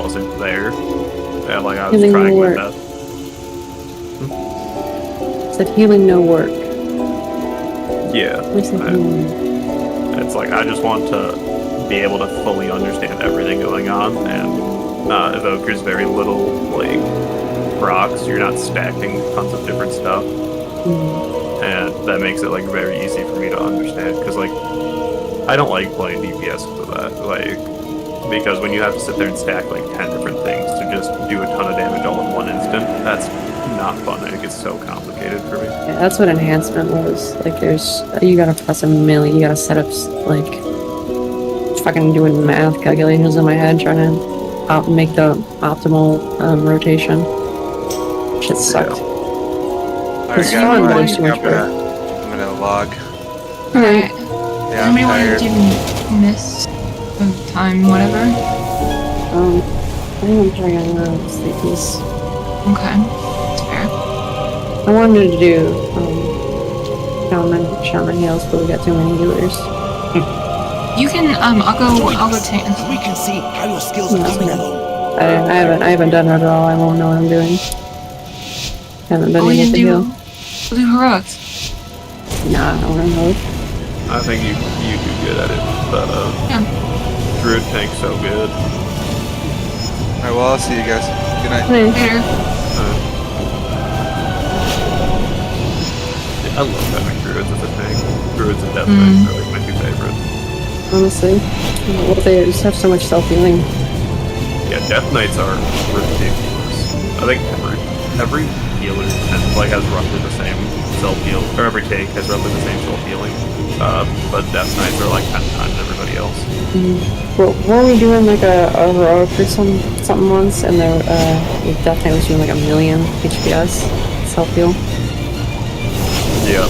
wasn't there. And like I was Healing trying no my work. best. Said healing no work. Yeah. It's like I just want to be able to fully understand everything going on, and Evoker's very little like rocks. You're not stacking tons of different stuff, and that makes it like very easy for me to understand. Because like I don't like playing DPS with that, like because when you have to sit there and stack like 10 different things to just do a ton of damage all in one instant, that's not fun. It gets so complicated for me. Yeah, that's what enhancement was. Like, you gotta press a million, you gotta set up, like, fucking doing math calculations in my head, trying to make the optimal rotation. Shit sucked. It's fun, but it's too much work. I'm gonna log. Alright. Yeah, I'm Anybody want tired. to do this time, whatever? I think I'm trying to sleepies. Okay. That's fair. I wanted to do shaman heals, but we got too many healers. You can, I'll go tank. We can see how your skills are coming along. I haven't done it at all. I won't know what I'm doing. Haven't been Oh, able to heal. We'll do heroics. Nah, I don't know. I think you do good at it, but Yeah. Druid tank's so good. Alright, well, I'll see you guys. Good night. Hey. Later. I love having druids as a tank. Druids and death knights are like my two favorites. Honestly, well, they just have so much self-healing. Yeah, death knights are ridiculous. I think every healer like has roughly the same self-heal, or every tank has roughly the same self-healing. But death knights are like 10 times everybody else. Well, weren't we doing like a heroic or something once, and the death knight was doing like 1,000,000 HPS self-heal? Yeah,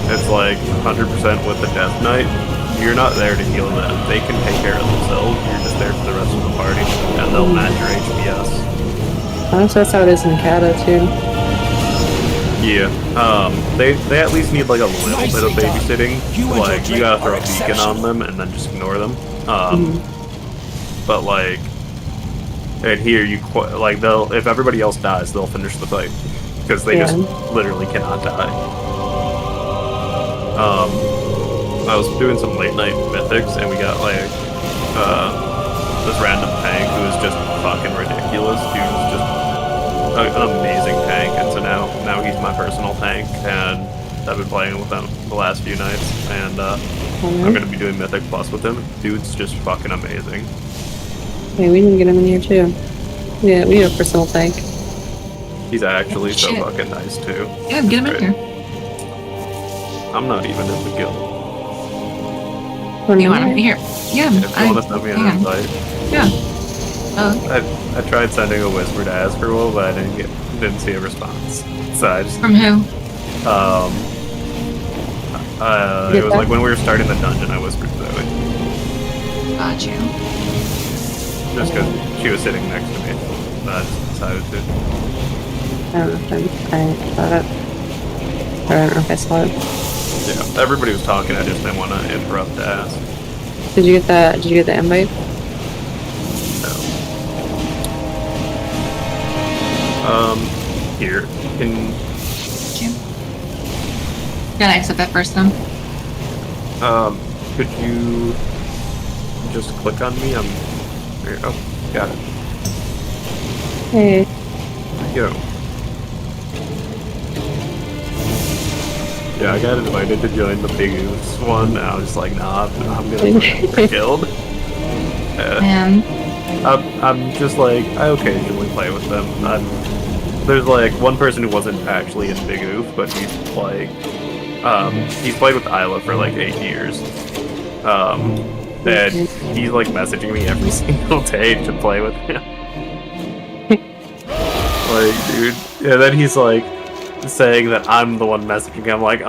it's like 100% with the death knight. You're not there to heal them. They can take care of themselves. You're just there for the rest of the party, and they'll match your HPS. Honestly, that's how it is in Kata too. Yeah, they at least need like a little bit of babysitting. Like you gotta throw a beacon on them and then just ignore them. But like, and here like if everybody else dies, they'll finish the fight because they just literally cannot die. I was doing some late night mythics and we got like this random tank who is just fucking ridiculous. Dude was just an amazing tank, and so now he's my personal tank, and I've been playing with him the last few nights, and I'm gonna be doing Mythic Plus with him. Dude's just fucking amazing. Hey, we didn't get him in here too. Yeah, we have a personal tank. He's actually so fucking nice too. Yeah, get him in here. I'm not even in the guild. You want him here? Yeah, If you want to send me an invite. Yeah. I tried sending a whisper to Askerwell, but I didn't see a response. So I just From who? It was like when we were starting the dungeon, I whispered to Zoe. Got you. Just because she was sitting next to me. And I just decided to. I don't know if I saw it. I don't know if I saw it. Yeah, everybody was talking, I just didn't want to interrupt to ask. Did you get the invite? Here, can... Gotta accept that first, then. Could you just click on me? Here. Oh, got it. Hey. Yo. Yeah, I got invited to join the Big Oops one, and I was just like, nah, I'm gonna join the guild. And I'm just like, I occasionally play with them. There's like one person who wasn't actually in Big Oof, but he's played with Isla for like 8 years. And he's like messaging me every single day to play with him. Like, dude. And then he's like saying that I'm the one messaging him. I'm like,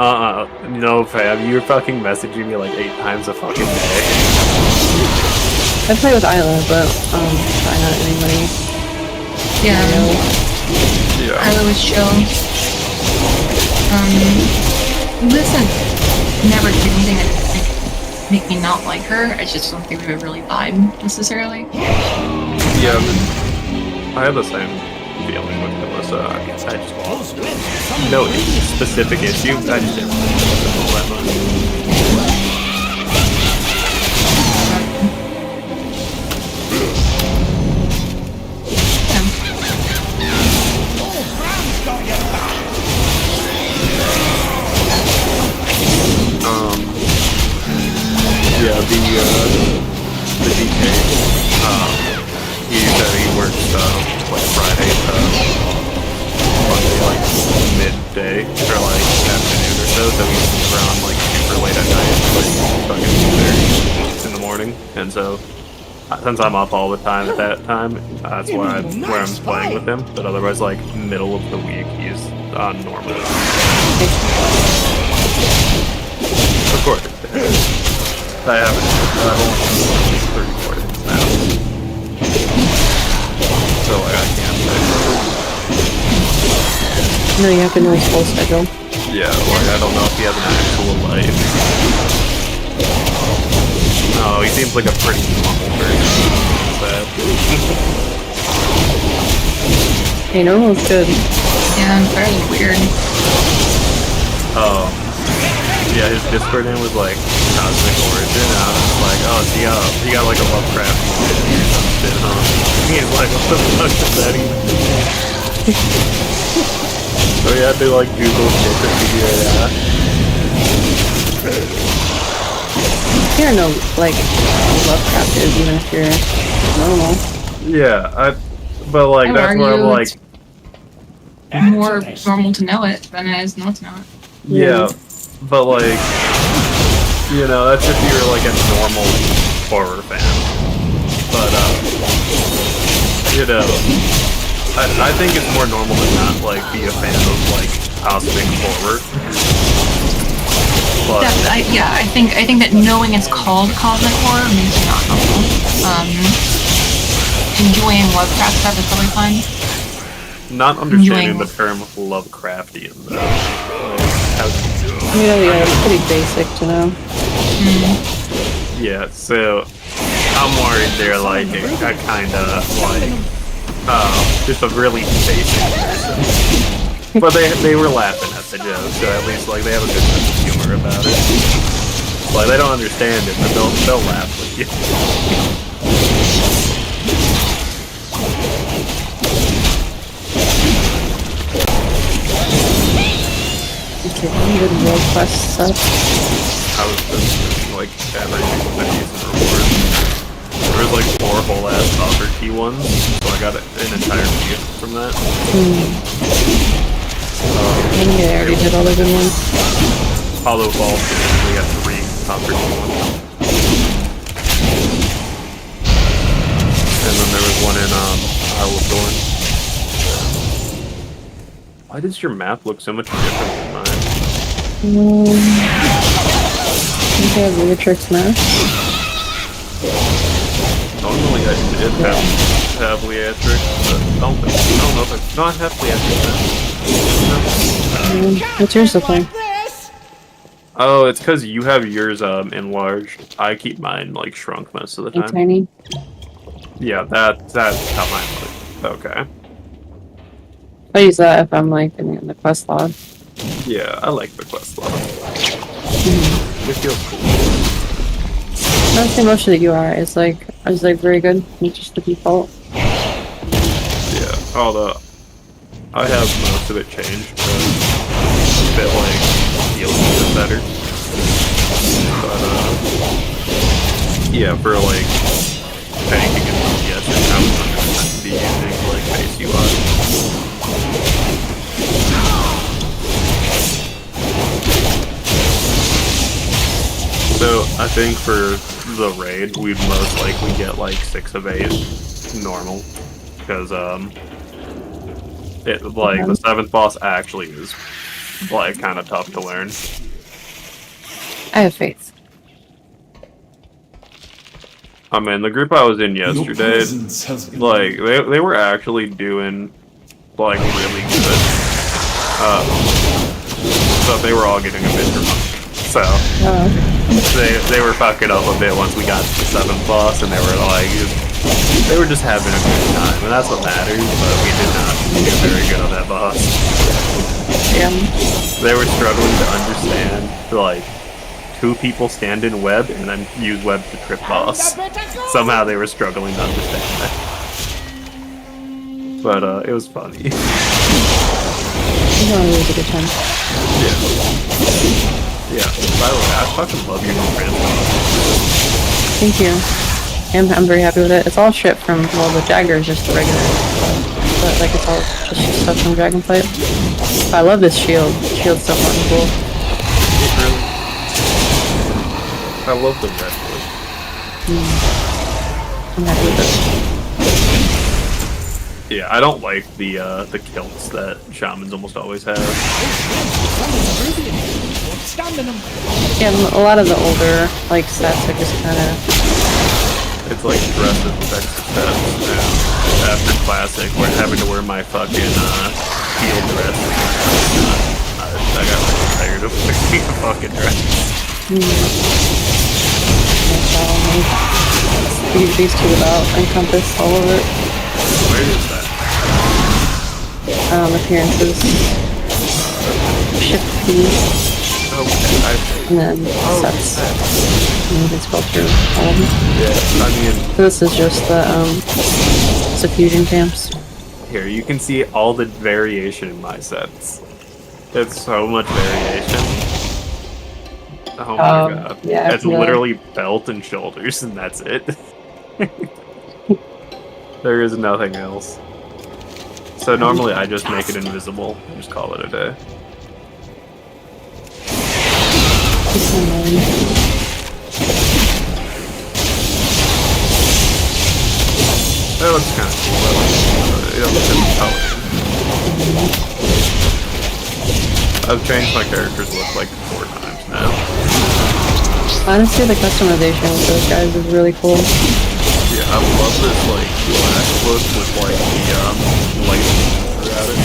no fam, you're fucking messaging me like 8 times a fucking day. I play with Isla, but probably not anybody. yeah, Isla was chill. Listen, never did anything that make me not like her. I just don't think we would really vibe necessarily. Yeah, I have the same feeling with Melissa. I just no specific issue. I just didn't really know that much. Yeah, the DK, he said he works, like Friday to Monday, like midday, or like afternoon or so he's around like super late at night, like fucking 2:30 in the morning, and so, since I'm up all the time at that time, that's where I'm playing with him, but otherwise, like, middle of the week, he's on normal. Of course. I haven't recorded now. So like, I can't say. No, you have to know his full schedule. Yeah, like I don't know if he has an actual life. No, he seems like a pretty normal person. But Hey, normal's good. Yeah, very weird. yeah, his Discord name was like Cosmic Origin, and I was like, oh, so he got like a Lovecraft or something, huh? He's like, what the fuck does that even mean? So you had to like Google shit to figure it out. You don't know, like, Lovecraft is, even if you're normal. Yeah, but like, I would that's where I'm argue like, More normal to know it than it is not to know it. yeah, but like, you know, that's if you're like a normal horror fan. But, you know, I think it's more normal to not, like, be a fan of, like, cosmic horror. But, I think that knowing it's called cosmic horror means you're not normal. Enjoying Lovecraft stuff is totally fine. not understanding the term Lovecraftian, though. Yeah, it's pretty basic to know. Yeah, so I'm worried they're like a kind of like just a really basic person. But they were laughing at the joke, so at least like they have a good sense of humor about it. Like they don't understand it, but they'll laugh with you. Okay, good world quest stuff. I was just like everything with a decent reward. There was like 4 whole ass copper key ones, so I got an entire gift from that. I think I already did all the good ones. Hollow Vault, we got 3 copper key ones. And then there was one in Isle of Dorn. Why does your map look so much different than mine? I think I have Leatrix now. Normally I did have Leatrix, but I don't know if I not have Leatrix. What's yours look like? Oh, it's because you have yours enlarged. I keep mine like shrunk most of the time. Tiny. Yeah, that's how mine looks. Okay. I use that if I'm like in the quest log. Yeah, I like the quest log. It feels cool. I would say most of the UI is like very good. It's just the default. Yeah, although I have most of it changed, but a bit like feels a bit better. But yeah, for like tanking and DPS, I would 100% be using like base UI. So I think for the raid, we'd most likely get like 6 of 8 normal, because it like the 7th boss actually is like kind of tough to learn. I have faith. I mean, the group I was in yesterday, like they were actually doing like really good. So they were all getting a bit drunk. So they were fucking up a bit once we got to the 7th boss, and they were like They were just having a good time, and that's what matters, but we did not do very good on that boss. Yeah. They were struggling to understand, like, two people stand in web and then use web to trip boss. Somehow they were struggling to understand that. But, it was funny. It was a good time. Yeah. Yeah. By the way, I fucking love your new transform. Thank you. I'm very happy with it. It's all shit from, well, the Jagger is just the regular stuff. But, like, it's all just stuff from Dragonflight. I love this shield. Shield's so fucking cool. Really? I love the red one. I'm happy with it. Yeah, I don't like the kilts that shamans almost always have. Yeah, a lot of the older, like, sets are just kind of... It's like dresses with extra steps, and after classic, we're having to wear my fucking field dress. I got really tired of wearing the fucking dress. These two about encompass all over it. Where is that? Appearances. Shift P, Okay, and then sets. And you can scroll through all of them. yeah, I mean, So this is just the suffusion camps. here, you can see all the variation in my sets. It's so much variation. Oh my god. yeah, It's yeah. literally belt and shoulders, and that's it. There is nothing else. So normally I just make it invisible and just call it a day. It's annoying. That looks kind of cool. It looks I've changed my character's look like 4 times now. Honestly, the customization with those guys is really cool. Yeah, I love this like black look with like the light throughout it.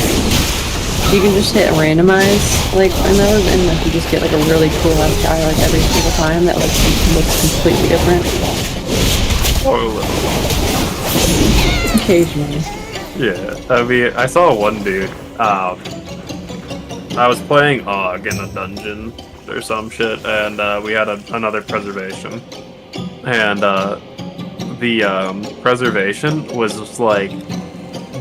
You can just hit randomize, like, in those, and like, you just get like a really cool ass guy like every single time that like looks completely different. Totally. Occasionally. Yeah, I mean, I saw one dude. I was playing Og in a dungeon or some shit, and we had another preservation, and the preservation was just like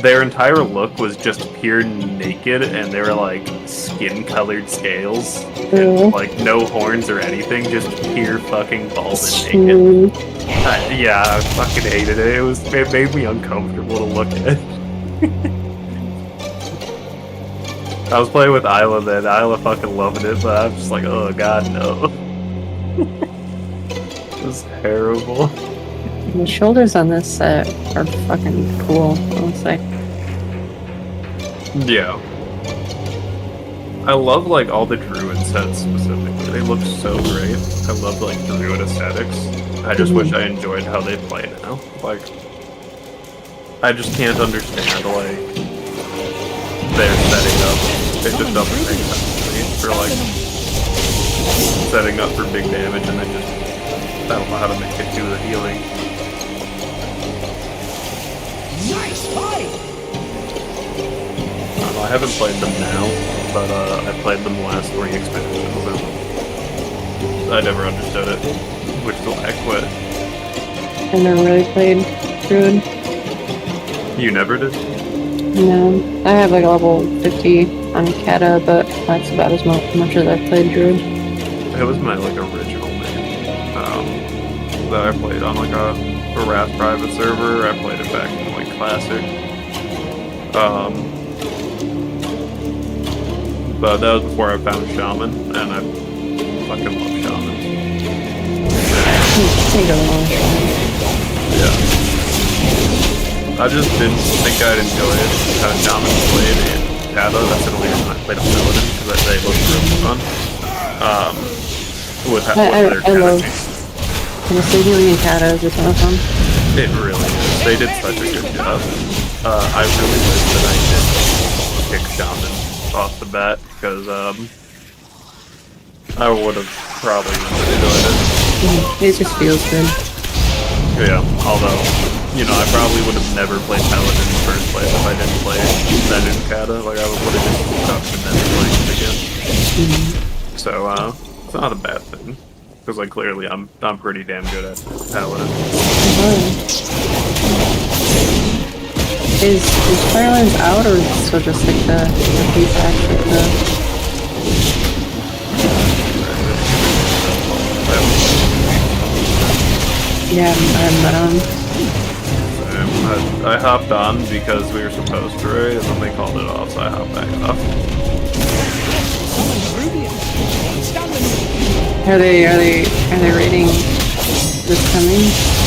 their entire look was just pure naked, and they were like skin-colored scales, and like no horns or anything, just pure fucking bald and naked. Yeah, I fucking hated it. It made me uncomfortable to look at. I was playing with Isla then. Isla fucking loving it, but I'm just like, oh god, no. It was terrible. The shoulders on this set are fucking cool, I'll say. Yeah. I love like all the druid sets specifically. They look so great. I love like druid aesthetics. I just wish I enjoyed how they play now. Like, I just can't understand like their setting up. It just doesn't make sense to me for like setting up for big damage and then just I don't know how to make it do the healing. Nice fight! I don't know, I haven't played them now, but I played them last 3 expansions and I never understood it, which is why I quit. I never really played Druid. You never did? No. I have like a level 50 on Kata, but that's about as much as I've played Druid. It was my like original name that I played on like a Wrath private server. I played it back in like Classic. But that was before I found Shaman, and I fucking love Shaman. Yeah. I just didn't think I'd enjoy it how Shaman played in Kata. That's the only reason I played on Paladin, because they looked really fun. With I their Kata love changes. the healing in Kata is a ton of fun. It really is. They did such a good job. I really wish that I did pick Shaman off the bat, because I would have probably enjoyed it. It just feels good. Yeah, although you know, I probably would have never played Paladin in the first place if I didn't play that in Kata. Like, I would have just stuck and never played it again. So, it's not a bad thing. Because, like, clearly I'm pretty damn good at Paladin. Is Firelines out, or is it still just like the feedback with the... Yeah, I'm I hopped on because we were supposed to raid, and then they called it off, so I hopped back off. Are they raiding this coming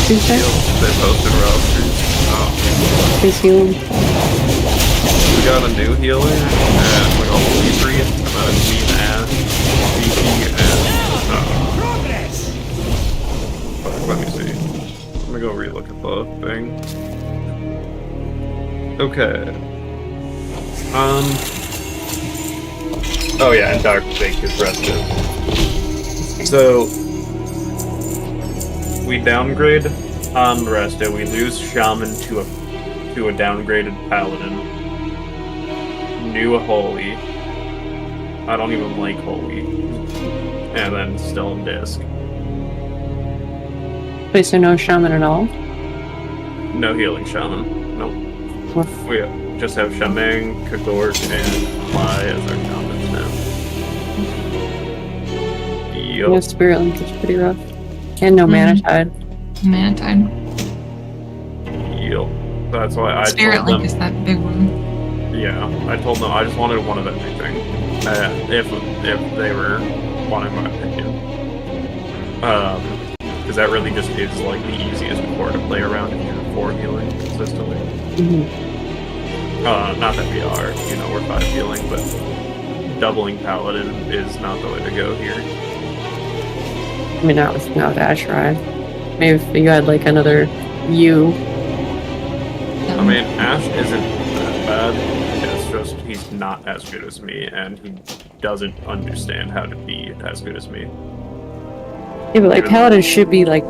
Tuesday? They posted rosters. Who's healing? We got a new healer, and we got a priest, and then a Team Ash, VP, and let me see. Let me go relook at the thing. Okay. Oh yeah, and Dark Fake is rested. So we downgrade on Rested, we lose Shaman to a downgraded Paladin. New Holy. I don't even like Holy. And then still Disc. Wait, so no Shaman at all? No healing Shaman. Nope. What? We just have Shaman, Kagort, and Mai as our shamans now. Yeah, Yup. Spirit Link is pretty rough. And no Mana Tide. Mana Tide. Yup. That's why I Spirit told Link them. is that big one. Yeah, I told them I just wanted one of everything. If they were wanting my opinion. Because that really just is like the easiest core to play around if you're 4 healing consistently. Not that we are, you know, we're 5 healing, but doubling Paladin is not the way to go here. I mean, not with Asherai. Maybe if you had like another U. I mean, Ash isn't that bad. It's just he's not as good as me, and he doesn't understand how to be as good as me. Yeah, but like Paladin should be like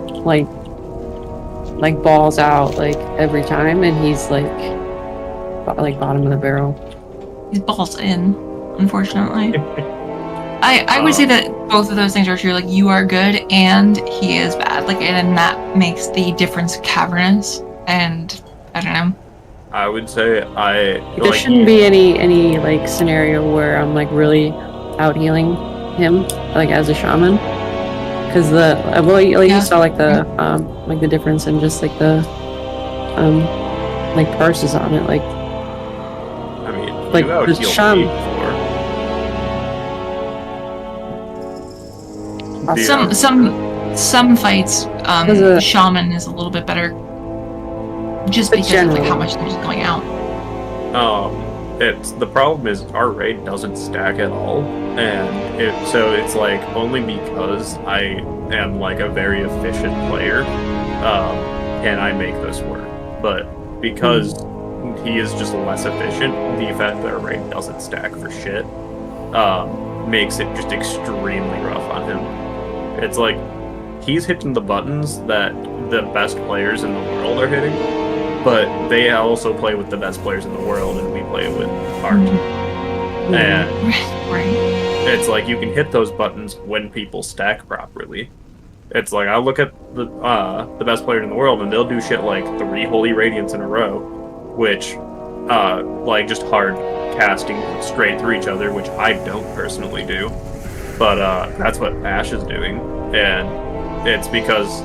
balls out like every time, and he's like bottom of the barrel. He's balls in, unfortunately. I would say that both of those things are true. Like, you are good and he is bad. Like, and that makes the difference cavernous. And I don't know. I would say There shouldn't be any like scenario where I'm like really out healing him like as a shaman, because you saw like the difference in just like the like parses on it, like I mean, like you out the healed shaman. me before. Some fights, shaman is a little bit better, just because of like how much they're just going out. It's the problem is our raid doesn't stack at all, and it's like only because I am like a very efficient player, can I make this work. But because he is just less efficient, the fact that our raid doesn't stack for shit, makes it just extremely rough on him. It's like he's hitting the buttons that the best players in the world are hitting, but they also play with the best players in the world, and we play with our team. And it's like you can hit those buttons when people stack properly. It's like I look at the best players in the world, and they'll do shit like 3 Holy Radiants in a row, which like just hard casting straight through each other, which I don't personally do. But that's what Ash is doing, and it's because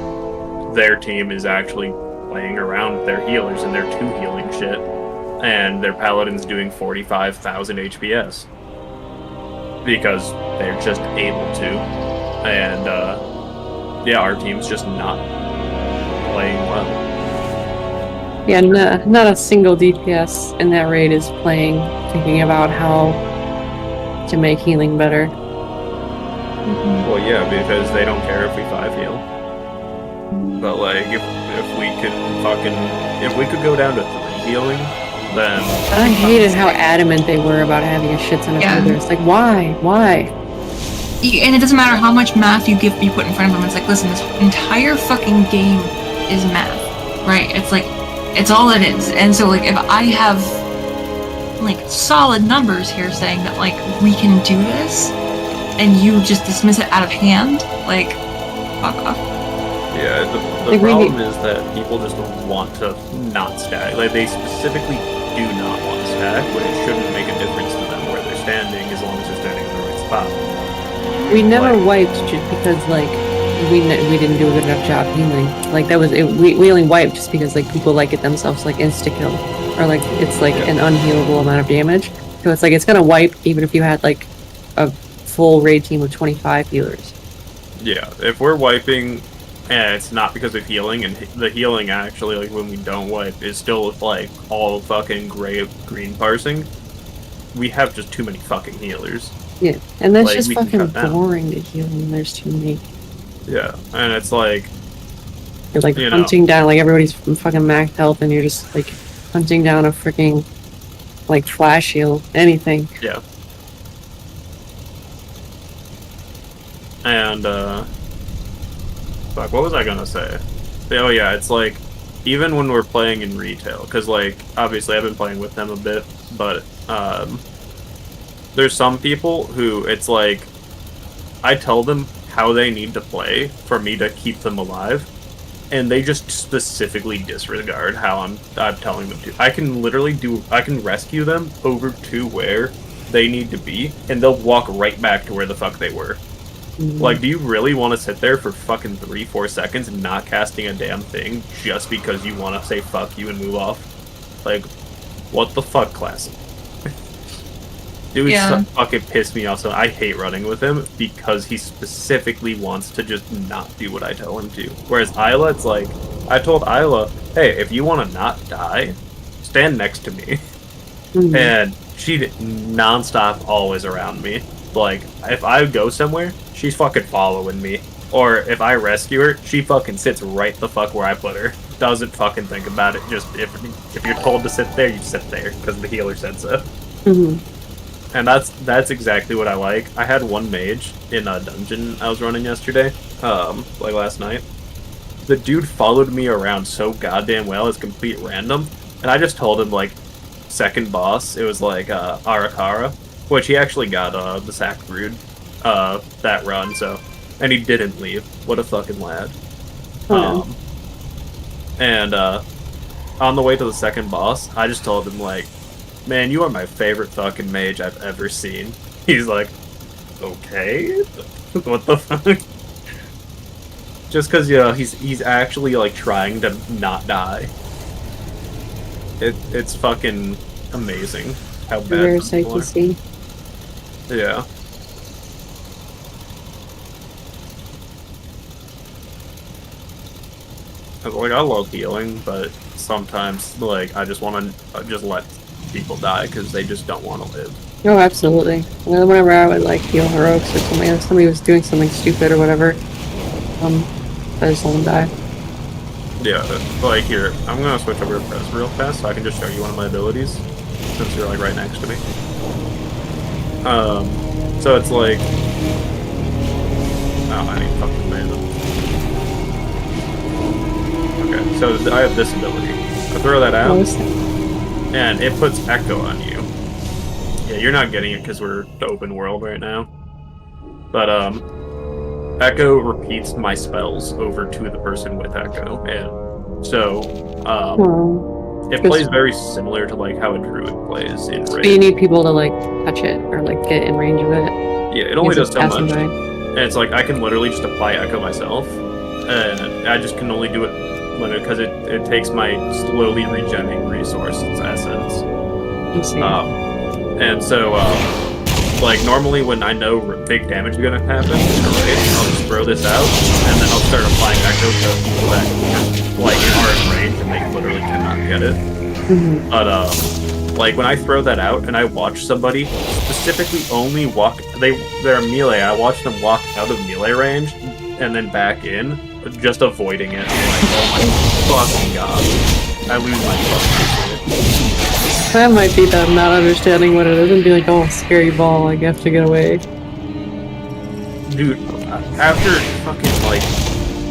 their team is actually playing around their healers and their 2 healing shit, and their paladin's doing 45,000 HPS because they're just able to. And yeah, our team's just not playing well. Yeah, not a single DPS in that raid is thinking about how to make healing better. Well, yeah, because they don't care if we 5 heal. But like, if we could go down to 3 healing, then I hated how adamant they were about having a shit ton of healers. Like, why? And it doesn't matter how much math you put in front of them. It's like, listen, this entire fucking game is math, right? It's like It's all it is. And so, like, if I have, like, solid numbers here saying that, like, we can do this, and you just dismiss it out of hand, like, fuck off. Yeah, the Like, we problem is that people just want to not stack. Like, they specifically do not want to stack, but it shouldn't make a difference to them where they're standing as long as they're standing in the right spot. We never Like- wiped just because like we didn't do a good enough job healing. Like that was it. We only wiped just because like people like it themselves like insta kill or like it's like an unhealable amount of damage. So it's like it's gonna wipe even if you had like a full raid team of 25 healers. Yeah, if we're wiping, and it's not because of healing, and the healing actually, like when we don't wipe, is still like all fucking green parsing. We have just too many fucking healers. Yeah, and that's Like, just we can fucking cut down. boring to heal when there's too many. Yeah, and it's like, You're like You know. hunting down like everybody's fucking max health, and you're just like hunting down a freaking like flash heal, anything. yeah. And, fuck, what was I gonna say? Oh yeah, it's like, even when we're playing in retail, because like, obviously I've been playing with them a bit, but, there's some people who, it's like, I tell them how they need to play for me to keep them alive, and they just specifically disregard how I'm telling them to. I can rescue them over to where they need to be, and they'll walk right back to where the fuck they were. Mhm. Like, do you really want to sit there for fucking 3-4 seconds and not casting a damn thing just because you want to say fuck you and move off? Like, what the fuck, classic? Dude, Yeah. fucking pissed me off. So I hate running with him because he specifically wants to just not do what I tell him to. Whereas Isla, it's like, I told Isla, hey, if you want to not die, stand next to me. Mhm. And she'd nonstop always around me. Like, if I go somewhere, she's fucking following me. Or if I rescue her, she fucking sits right the fuck where I put her. Doesn't fucking think about it. Just, if you're told to sit there, you sit there, because the healer said so. Mhm. And that's exactly what I like. I had one mage in a dungeon I was running yesterday, like last night. The dude followed me around so goddamn well, it's complete random. And I just told him, like, second boss, it was like, Arakara, which he actually got, the sack brood, that run, so. And he didn't leave. What a fucking lad. Oh. And, on the way to the second boss, I just told him, like, man, you are my favorite fucking mage I've ever seen. He's like, okay, what the fuck? Just because, you know, he's actually, like, trying to not die. It's fucking amazing how bad Very some people sight to are. see. Yeah. Like, I love healing, but sometimes, like, I just want to just let people die because they just don't want to live. Oh, absolutely. And then whenever I would like heal heroics or something, if somebody was doing something stupid or whatever, I just let them die. Yeah, like, here, I'm gonna switch over to Press real fast so I can just show you one of my abilities, since you're, like, right next to me. So it's like... Oh, I need fucking mana. Okay, so I have this ability. I throw that out, and it puts Echo on you. Yeah, you're not getting it because we're open world right now. But, Echo repeats my spells over to the person with Echo, and so, Oh. it plays very similar to, like, how a druid plays in But you Raid. need people to like touch it or like get in range of it. Yeah, it only does Because so it's passing much. by. And it's like, I can literally just apply Echo myself, and I just can only do it limited because it takes my slowly regenerating resource, its essence. You see. And so, like, normally when I know big damage is gonna happen in a raid, I'll just throw this out, and then I'll start applying Echo to people that, like, are in range and they literally cannot get it. Mhm. But, like, when I throw that out and I watch somebody specifically only walk, they're melee, I watch them walk out of melee range and then back in, just avoiding it. I'm like, oh my fucking god. I lose my fucking shit. That might be them not understanding what it is and be like, oh, scary ball, like, you have to get away. Dude, after fucking, like,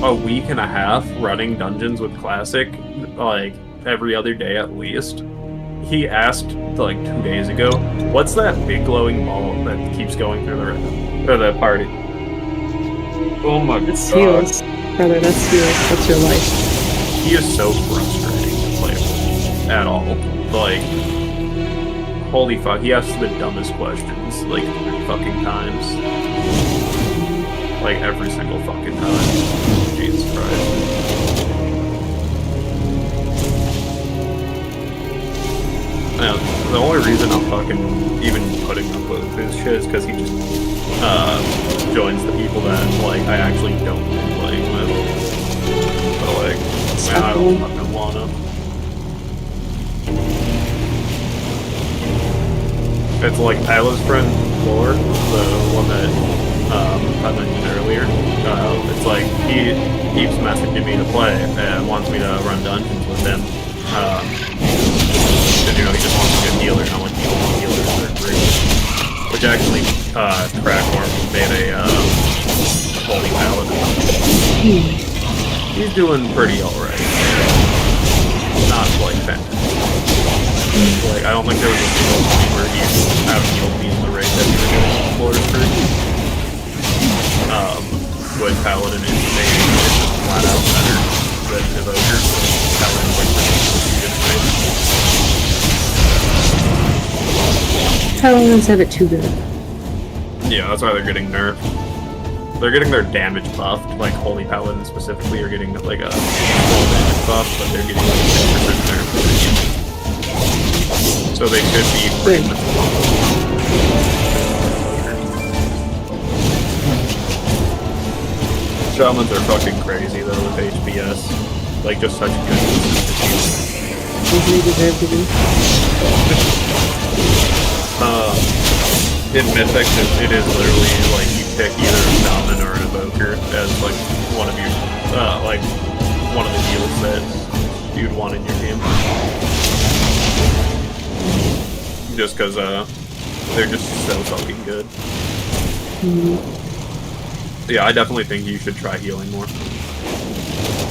a week and a half running dungeons with Classic, like, every other day at least. He asked like 2 days ago, "What's that big glowing ball that keeps going through the party?" Oh my That's god! heals, brother. That's heals. That's your life. He is so frustrating to play with at all. Like, holy fuck, he asks the dumbest questions like 3 fucking times. Like every single fucking time. Jesus Christ. Now, the only reason I'm fucking even putting up with his shit is because he just joins the people that like I actually don't like playing with. But like, man, I don't fucking wanna. It's like Isla's friend Lore, the one that I mentioned earlier. It's like he keeps messaging me to play and wants me to run dungeons with him. And, you know, he just wants a good healer, and I'm like, you don't want healers, they're great. Which actually, Crackhorn made a Holy Paladin. He's doing pretty alright. Not like fantastic. Like, I don't think there was a single point where he out-healed me in the raid that we were doing Floors through. With Paladin is just flat out better than Evoker. Paladin like pretty good fight. Paladins have it too good. Yeah, that's why they're getting nerfed. They're getting their damage buffed, like Holy Paladin specifically are getting like a full damage buff, but they're getting like 10% nerf. So they should be pretty much Shamans are fucking crazy though with HPS. Like just such good consistency. They deserve to be. In Mythic, it is literally like you pick either a Shaman or an Evoker as like one of your, like one of the heals that you'd want in your team. Just because they're just so fucking good. Yeah, I definitely think you should try healing more.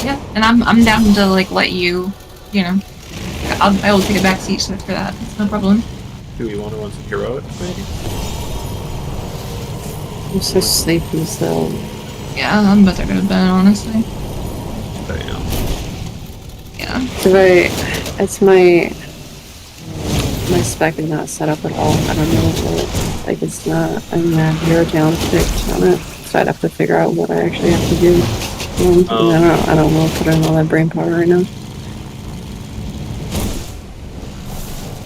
Yeah, and I'm down to like let you, you know, I will take a back seat for that. It's no problem. Do you want to run some heroic, maybe? I'm so sleepy, so Yeah, I'm about to go to bed, honestly. Damn. Yeah. it's my spec is not set up at all. I don't know what, like it's not, I'm not hero talent picked on it, so I'd have to figure out what I actually have to do. I don't know, put in all that brain power right now.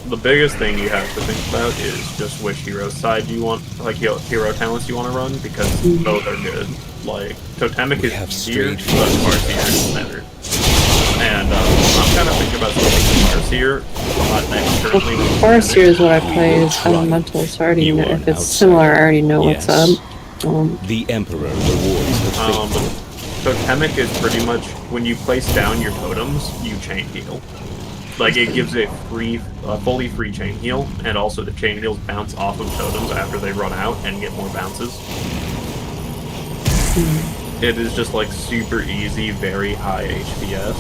The biggest thing you have to think about is just which hero side you want, like hero talents you want to run, because both are good. Like, Totemic is easier, but Farseer is better. And I'm kind of thinking about switching to Farseer. Currently Farseer is what I play as elemental, so I already know, if it's similar, I already know what's up. The Emperor rewards the faithful. Totemic is pretty much, when you place down your totems, you chain heal. Like, it gives a fully free chain heal, and also the chain heals bounce off of totems after they run out and get more bounces. It is just like super easy, very high HPS.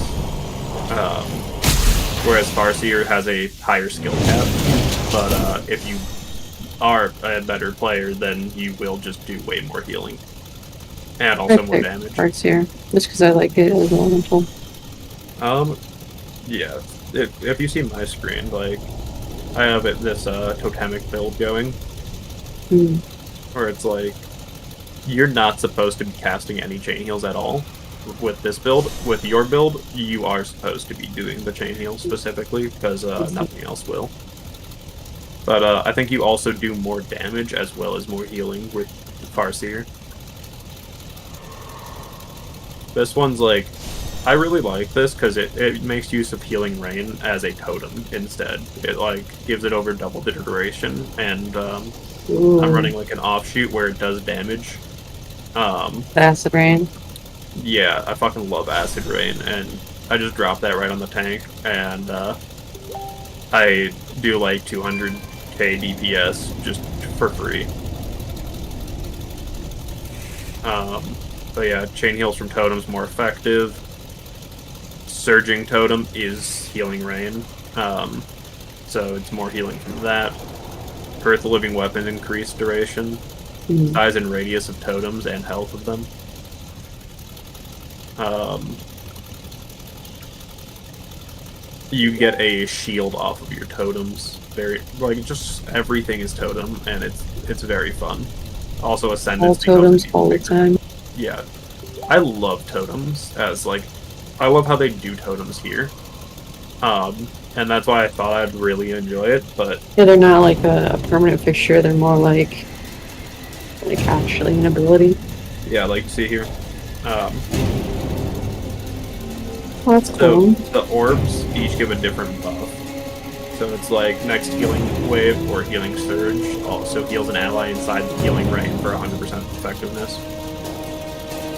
Whereas Farseer has a higher skill cap, but if you are a better player, then you will just do way more healing. And also more damage. Farseer, just because I like it as elemental. Yeah. If you see my screen, like, I have this Totemic build going, where it's like, you're not supposed to be casting any chain heals at all with this build. With your build, you are supposed to be doing the chain heals specifically, because nothing else will. But I think you also do more damage as well as more healing with Farseer. This one's like, I really like this because it makes use of Healing Rain as a totem instead. It like gives it over double the duration, and I'm running like an offshoot where it does damage. Acid Rain. Yeah, I fucking love Acid Rain, and I just dropped that right on the tank, and I do like 200k DPS just for free. But yeah, chain heals from totems more effective. Surging Totem is Healing Rain, so it's more healing from that. Earth Living Weapon increased duration, size and radius of totems, and health of them. You get a shield off of your totems. Just everything is totem, and it's very fun. Also, Ascendance. All totems all the time. Yeah, I love totems I love how they do totems here. And that's why I thought I'd really enjoy it, but... Yeah, they're not like a permanent fixture, they're more like actually an ability. Yeah, like, see here. Oh, that's So, cool. the orbs each give a different buff. So it's like, next healing wave or healing surge also heals an ally inside the healing rain for 100% effectiveness.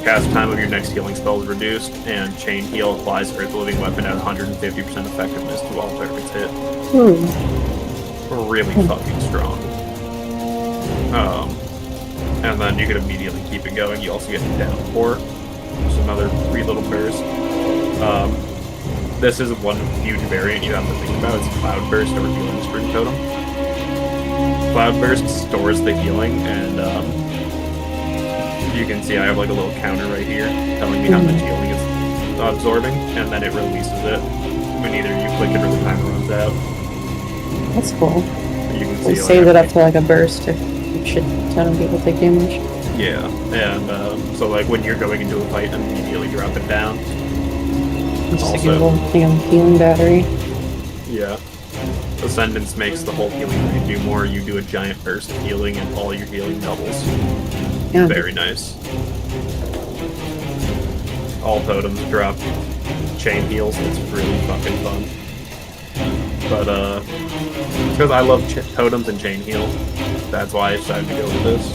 Cast time of your next healing spell is reduced, and Chain Heal applies Earth Living Weapon at 150% effectiveness to all targets hit. Really fucking strong. And then you can immediately keep it going. You also get Downpour, just another free little burst. This is one huge variant you have to think about. It's Cloud Burst or Healing Spring Totem. Cloud Burst stores the healing, and you can see I have like a little counter right here telling me how much healing it's absorbing, and then it releases it when either you click it or the timer runs out. That's cool. You can They see save it up to like a burst if a shit ton of people take damage. Yeah, and so like when you're going into a fight, immediately drop it down. Just like a Also- little thing on healing battery. Yeah. Ascendance makes the whole healing rate do more. You do a giant burst of healing, and all your healing doubles. Yeah. Very nice. All totems drop chain heals. It's really fucking fun. But because I love totems and chain heal, that's why I decided to go with this.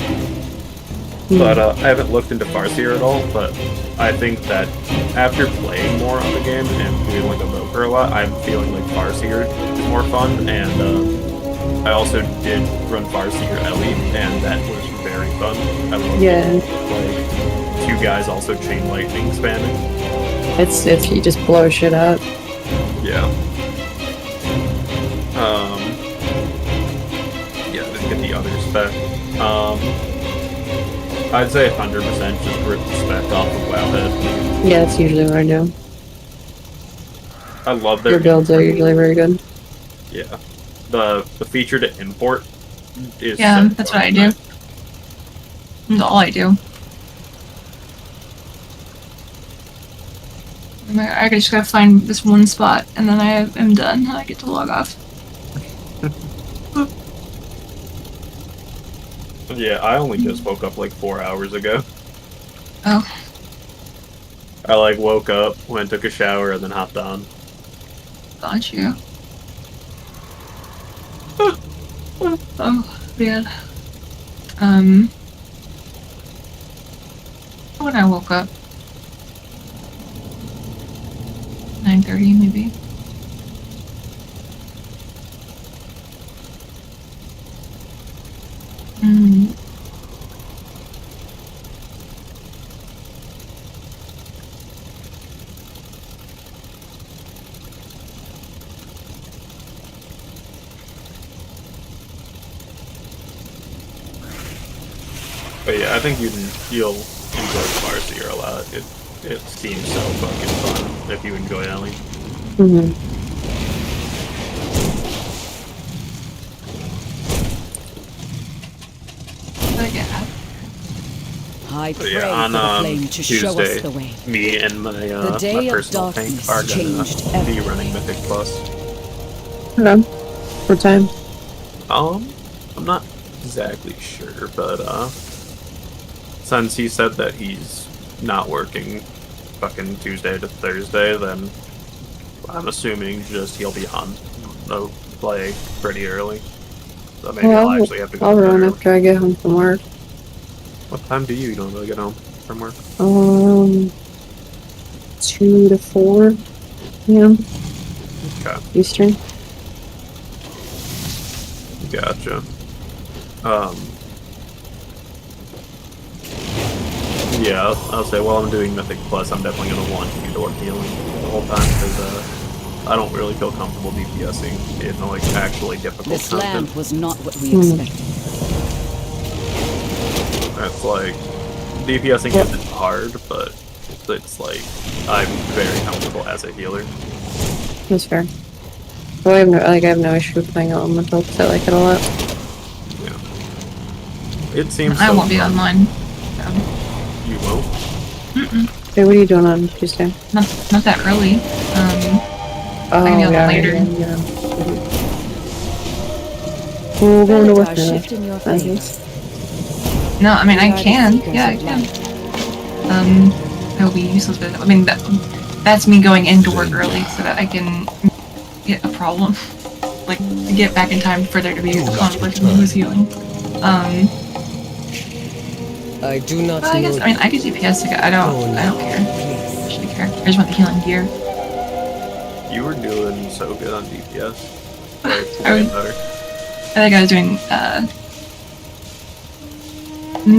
But I haven't looked into Farseer at all. But I think that after playing more on the game and doing like Evoker a lot, I'm feeling like Farseer is more fun. And I also did run Farseer Elite, and that was very fun. I love like two guys also chain lightning spamming. It's you just blow shit up. Yeah. Yeah, let's get the other spec. I'd say 100% just rip the spec off of Wowhead. Yeah, that's usually what I do. I love their Your builds are usually very good. Yeah. The feature to import is Yeah, so that's what I fun. do. That's all I do. I just gotta find this one spot, and then I am done. I get to log off. Yeah, I only just woke up like 4 hours ago. Oh, I like woke up, went, took a shower, and then hopped on. got you. Oh, man. When I woke up, 9:30 maybe. But yeah, I think you'll enjoy Farseer a lot. It seems so fucking fun if you enjoy Ellie. But yeah. I But pray yeah, for the on flame to show us Tuesday, the way. me and my The my day of personal tank darkness are changed gonna be everything. running Mythic Plus. Okay. What time? I'm not exactly sure, but since he said that he's not working fucking Tuesday to Thursday, then I'm assuming just he'll be on no play pretty early. So maybe I'll actually have to go I'll to bed run early. after I get home from work. What time do you normally get home from work? 2 to 4 p.m. Okay, Eastern. gotcha. Yeah, I'll say while I'm doing Mythic Plus, I'm definitely gonna want you to healing. the whole time because I don't really feel comfortable DPSing in like actually difficult This land content. was not what we expected. That's like DPSing isn't hard, but it's like I'm very comfortable as a healer. That's fair. Well, I have no issue playing elemental because I like it a lot. Yeah. It seems. I so won't be fun. online. You won't. Hey, what are you doing on Tuesday? Not that early. Oh, can be on yeah, later. yeah. We're going to work Bellatar now. shift in your That's favor. nice. No, I mean I We are the can. seekers Yeah, I of can. light. It'll be useless, but I mean that's me going into work early so that I can get a problem, like get back in time for there to be a conflict with who's healing. I do not Well, I guess know. I mean I could DPS. Like, I don't care. I actually care. I just want the healing gear. You were doing so good on DPS. Like, I way was- better. I think I was doing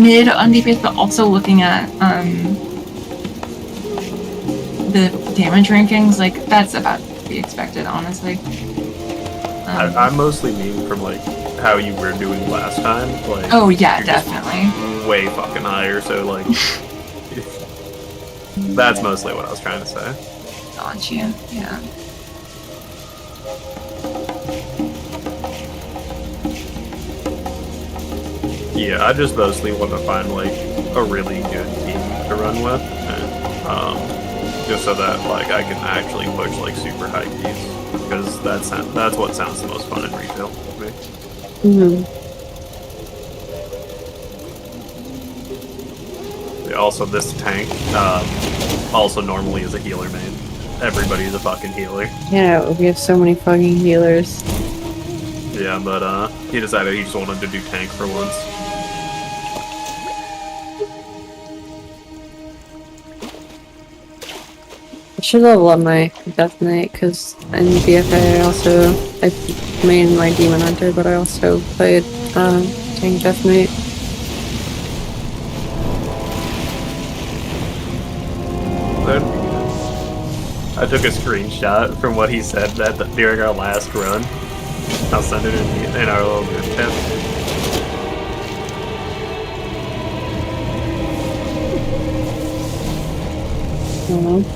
mid on DPS, but also looking at the damage rankings. Like that's about to be expected, honestly. I mostly mean from like how you were doing last time. Like, Oh yeah, you're just definitely. way fucking higher. So like, that's mostly what I was trying to say. Got you. Yeah. Yeah, I just mostly want to find like a really good team to run with, and, just so that like I can actually push like super high keys, because that's what sounds the most fun in retail to me. Yeah, also, this tank also normally is a healer main. Everybody's a fucking healer. Yeah, we have so many fucking healers. Yeah, but he decided he just wanted to do tank for once. I should level up my Death Knight because in BFA I main my Demon Hunter, but I also played Tank Death Knight. I took a screenshot from what he said during our last run. I'll send it in our little group chat. I don't know.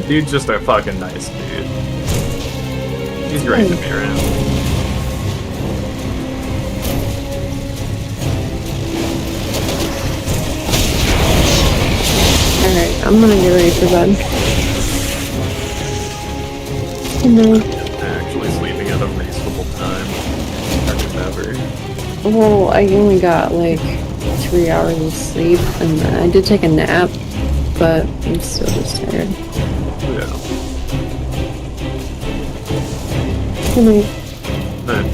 Dude's just a fucking nice dude. He's great to be around. Alright, I'm gonna get ready for bed. Actually sleeping at a reasonable time. Better than ever. Well, I only got like 3 hours of sleep, and I did take a nap, but I'm still just tired. Yeah. Good night. Then,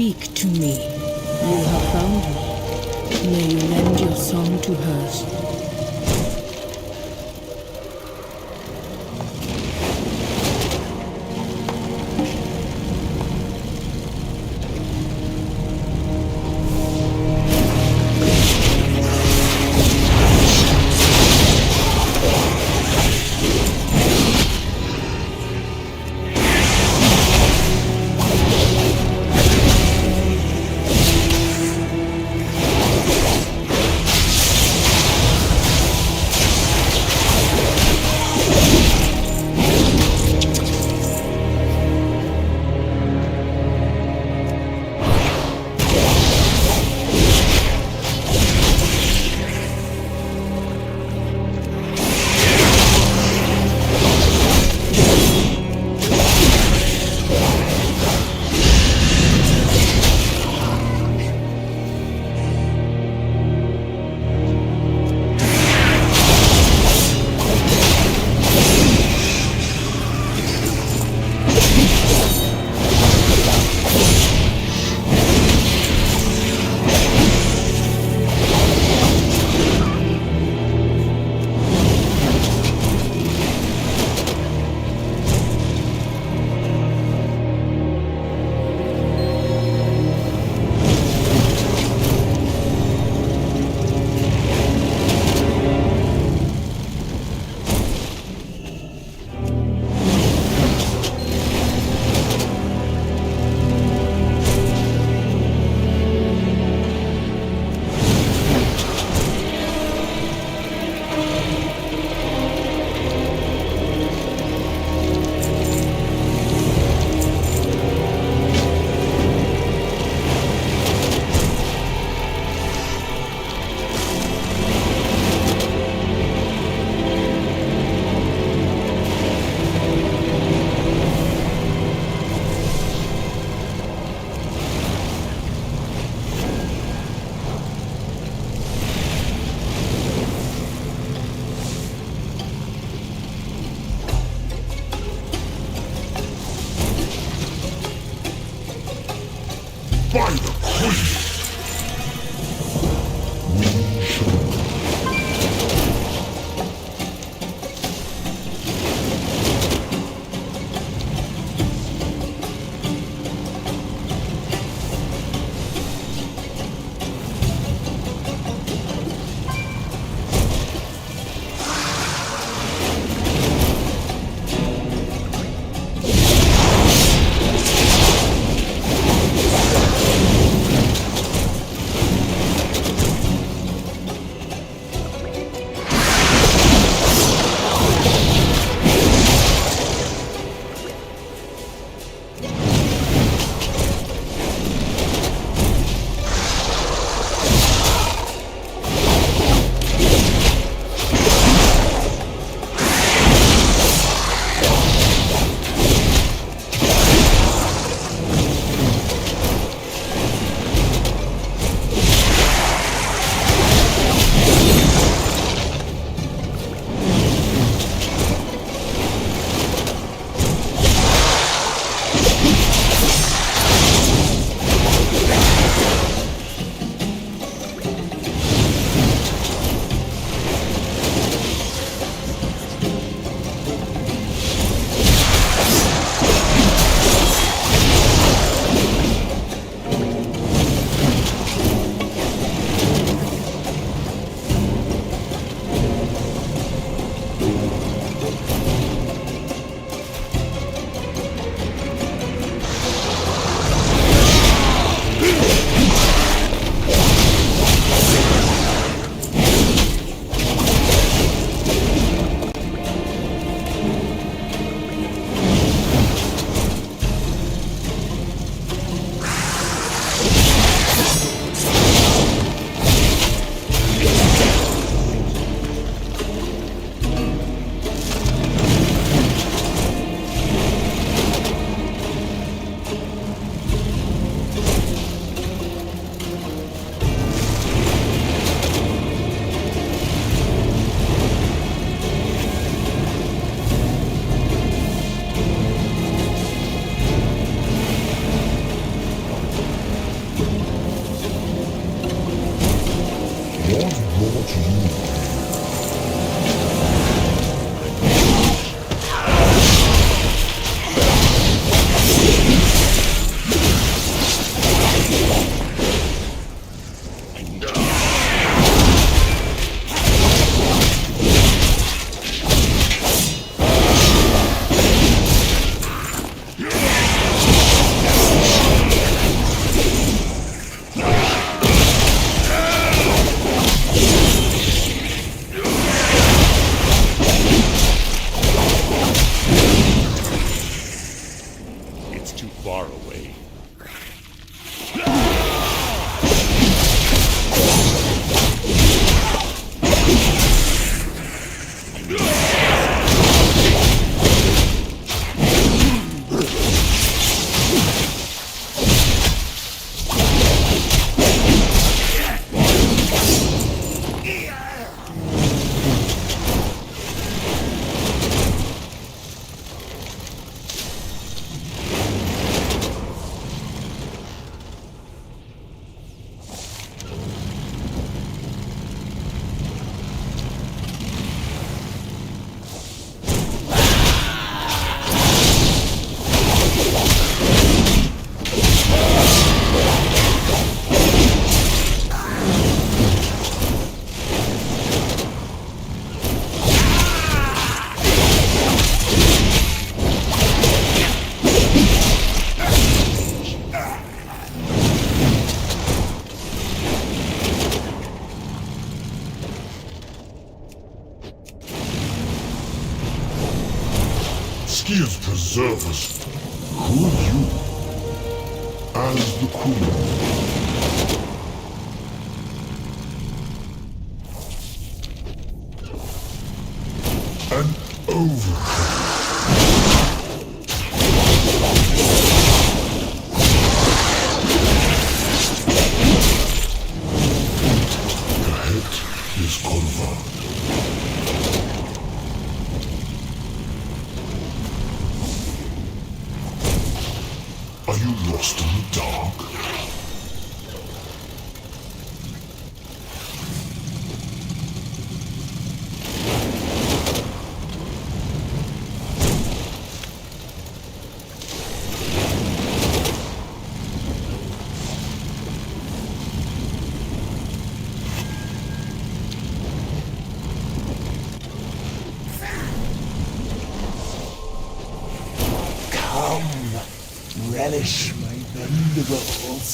speak to me. You have found her. May you lend your song to hers. Skia's preservers. Who are you? As the queen. An overkill. The hit is confirmed. Are you lost in the dark? Relish my vendibles.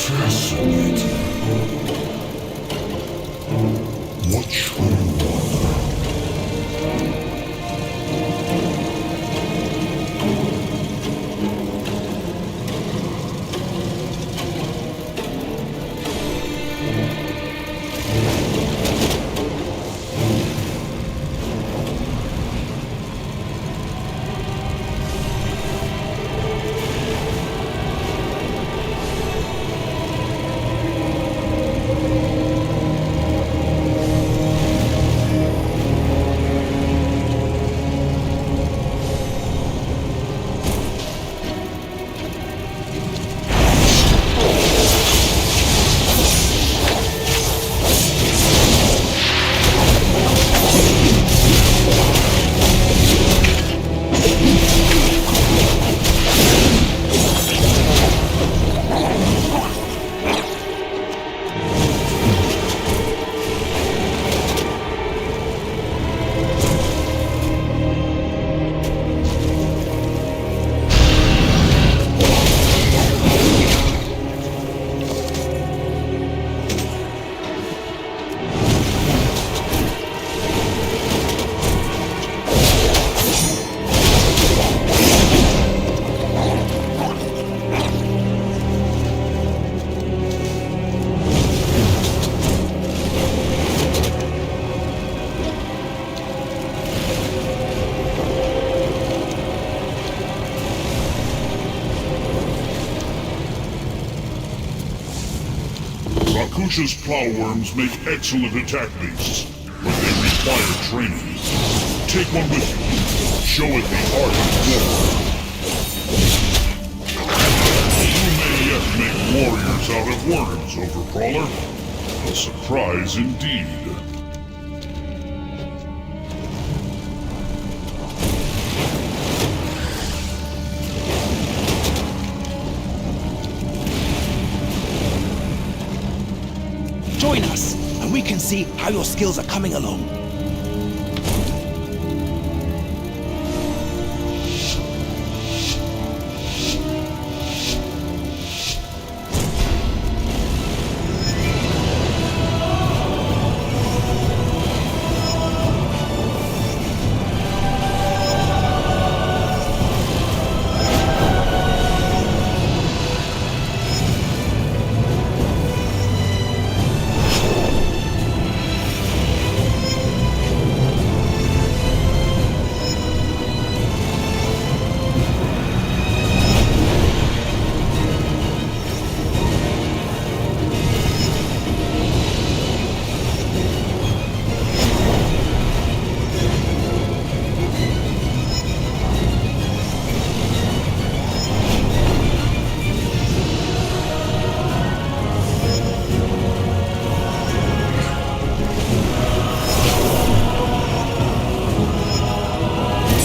Fascinating. Watch where you wander. Rakusha's plowworms make excellent attack beasts, but they require training. Take one with you. Show it the art of war. You may yet make warriors out of worms, Overcrawler. A surprise indeed. Join us, and we can see how your skills are coming along.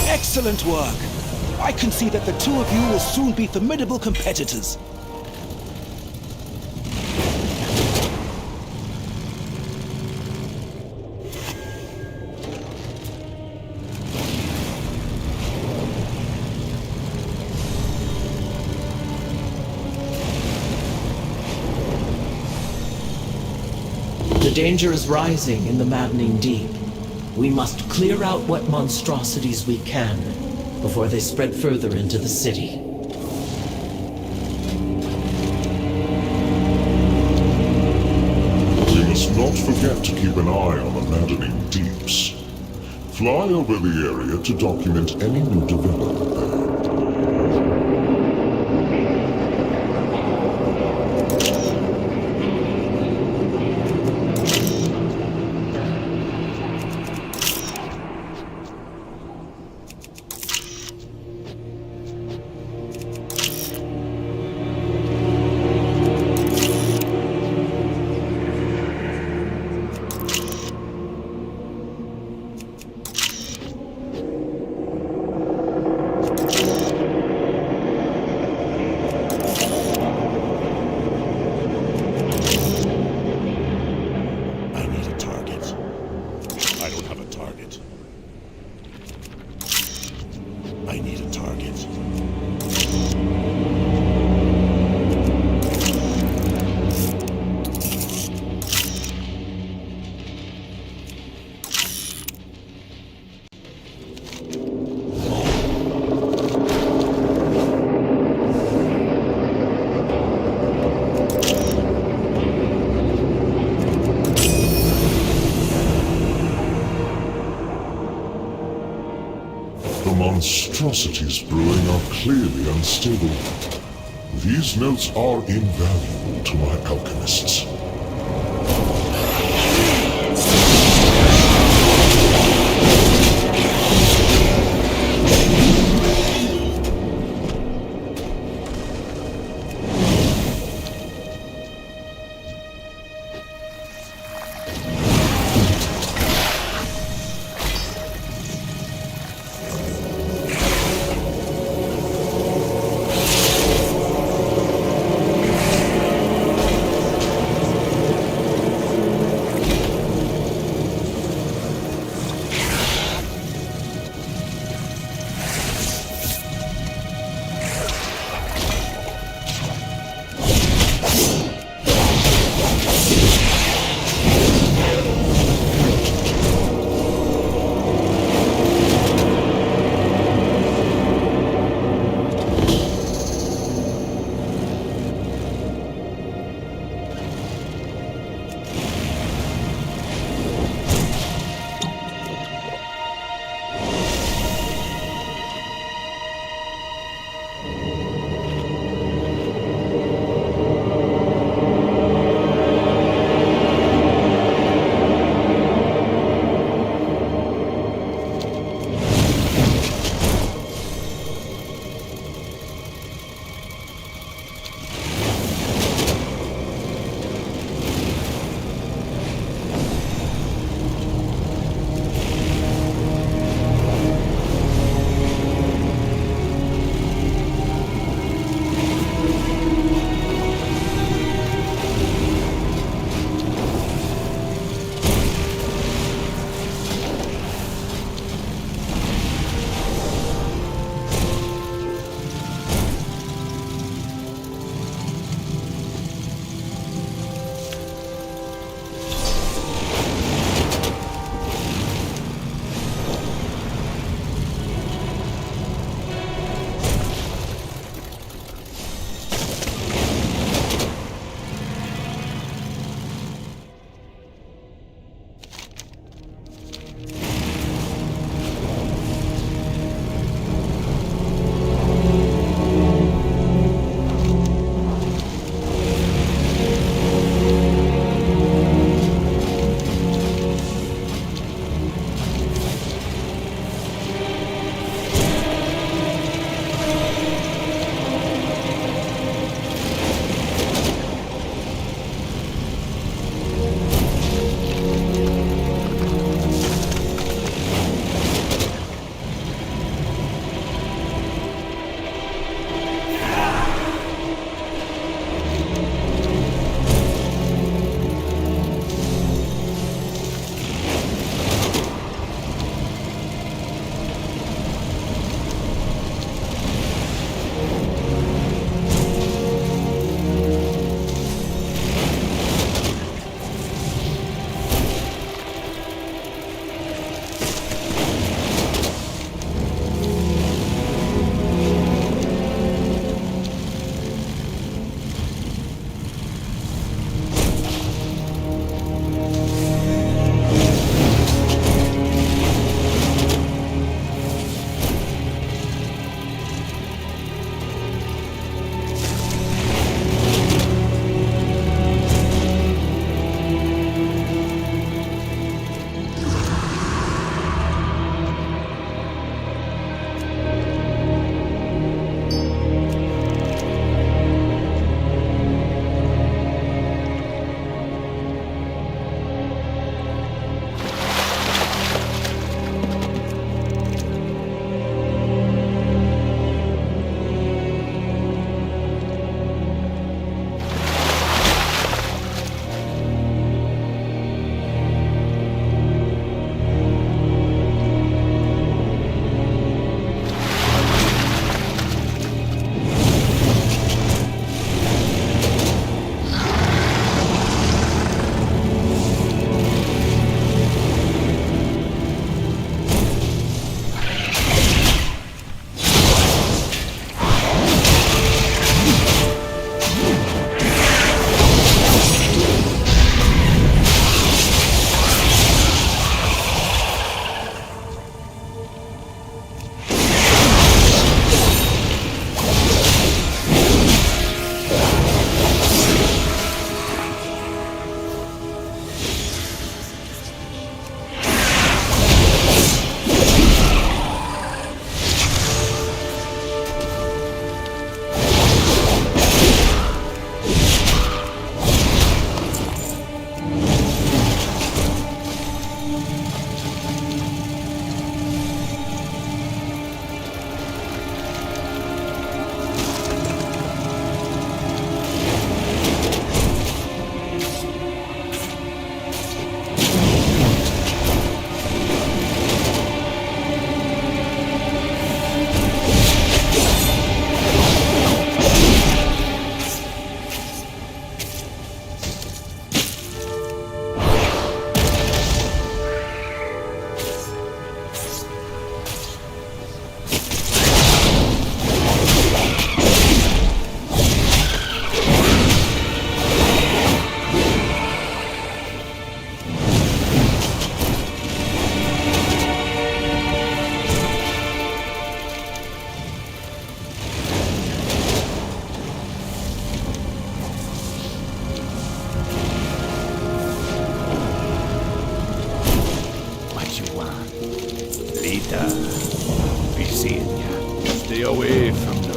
Excellent work. I can see that the two of you will soon be formidable competitors. danger is rising in the maddening deep. We must clear out what monstrosities we can before they spread further into the city. We must not forget to keep an eye on the maddening deeps. Fly over the area to document any new development there. The monstrosities brewing are clearly unstable. These notes are invaluable to my alchemists. Be seeing ya. Stay away from the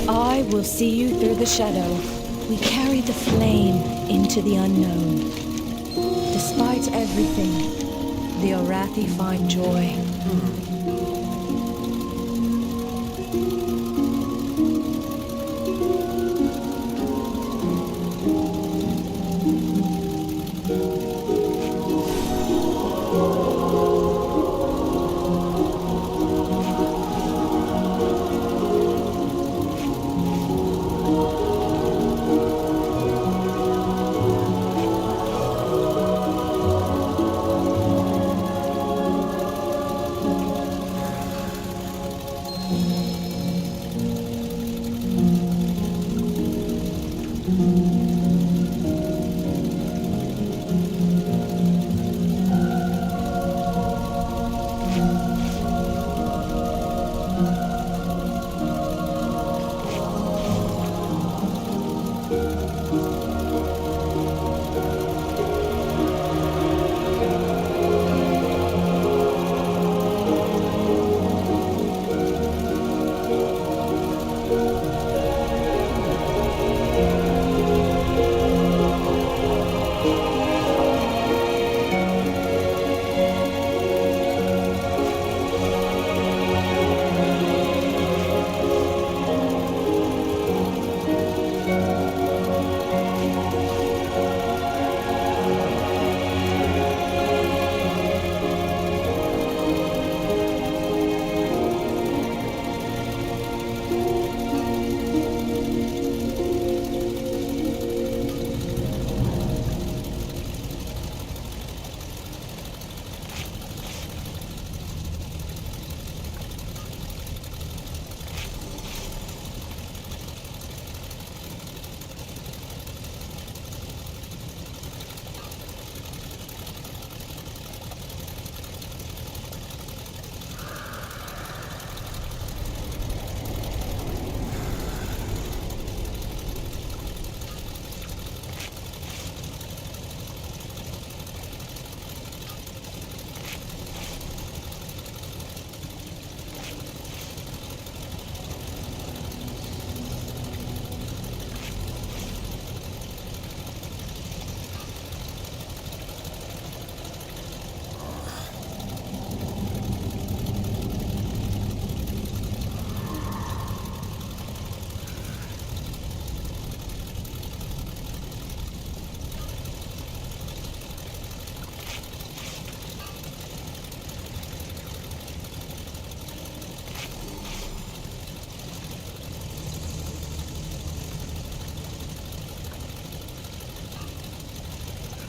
I will see you through the shadow. We carry the flame into the unknown. Despite everything, the Arathi find joy.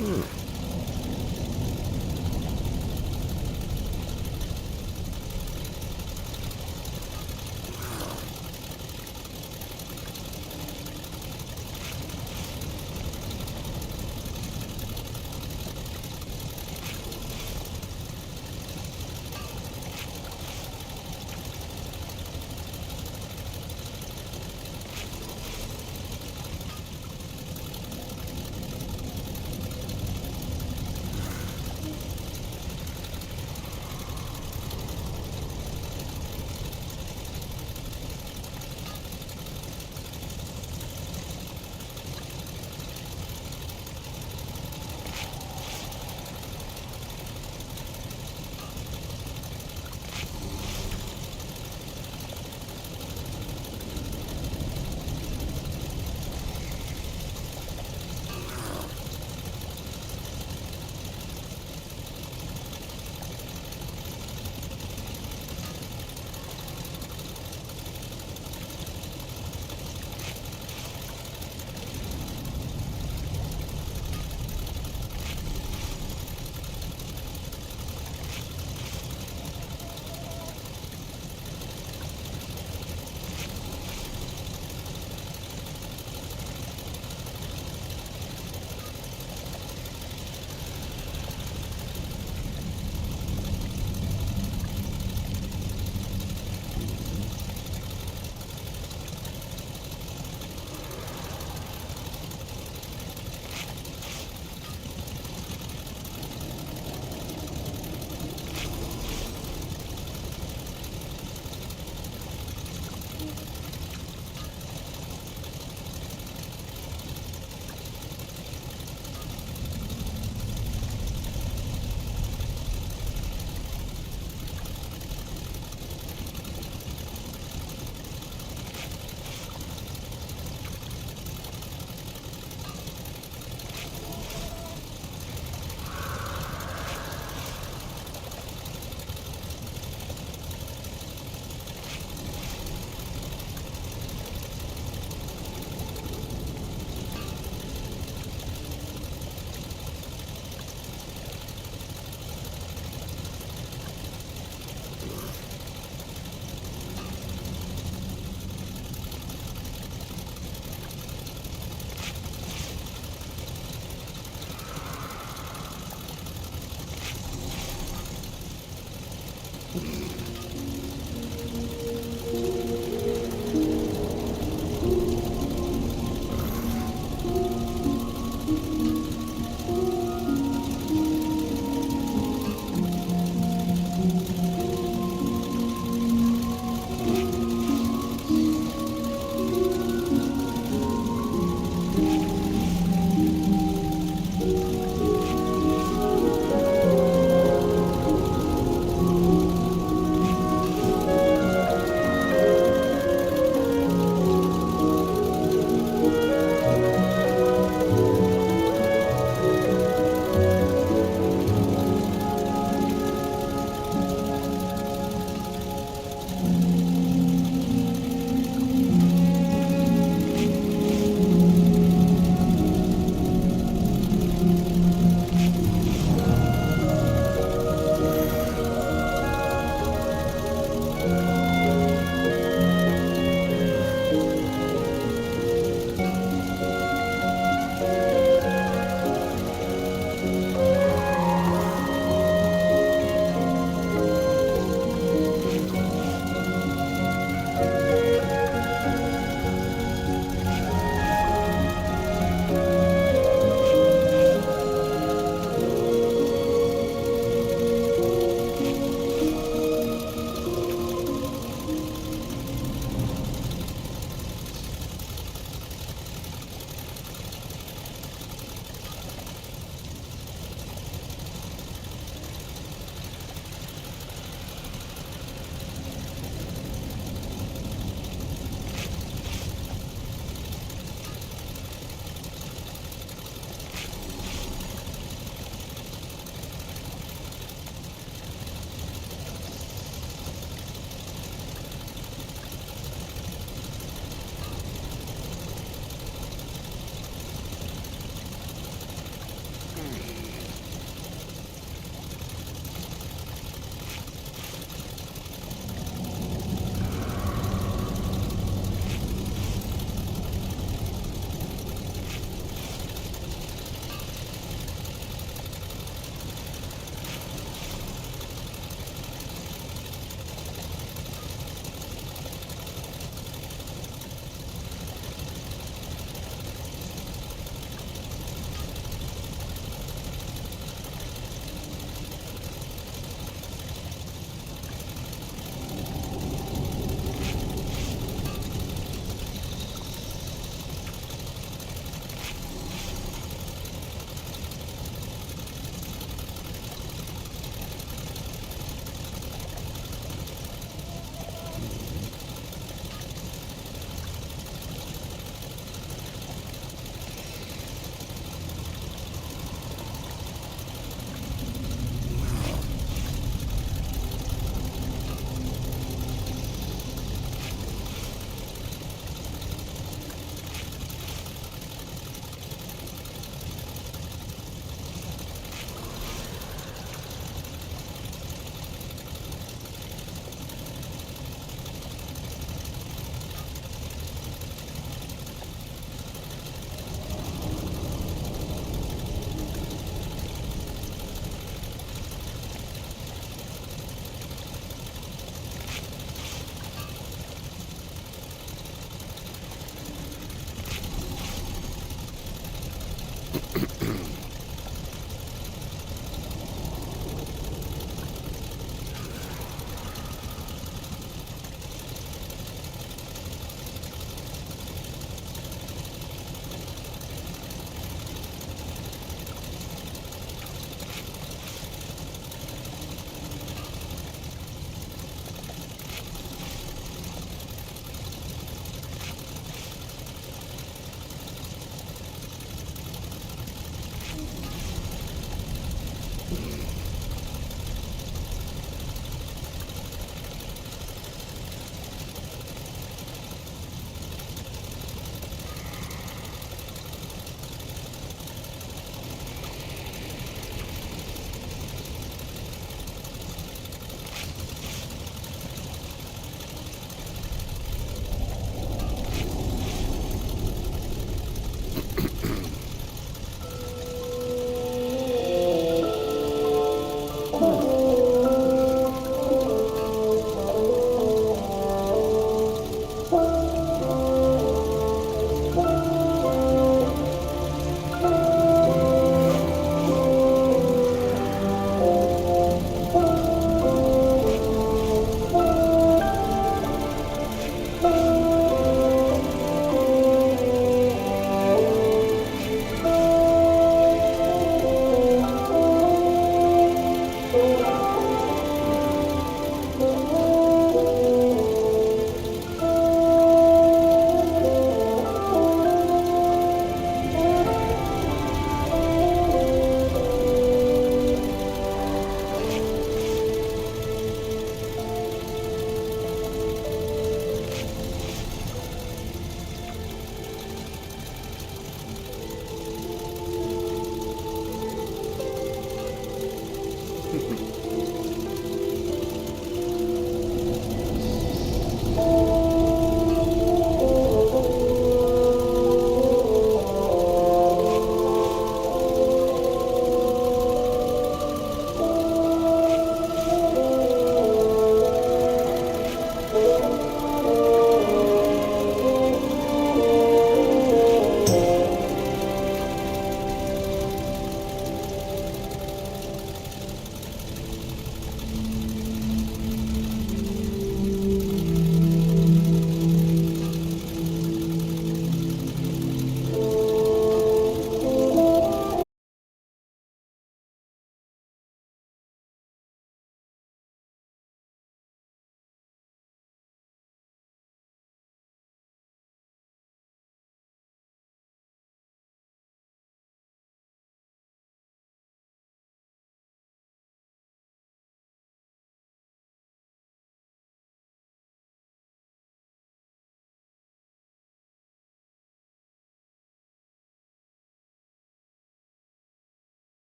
Hmm.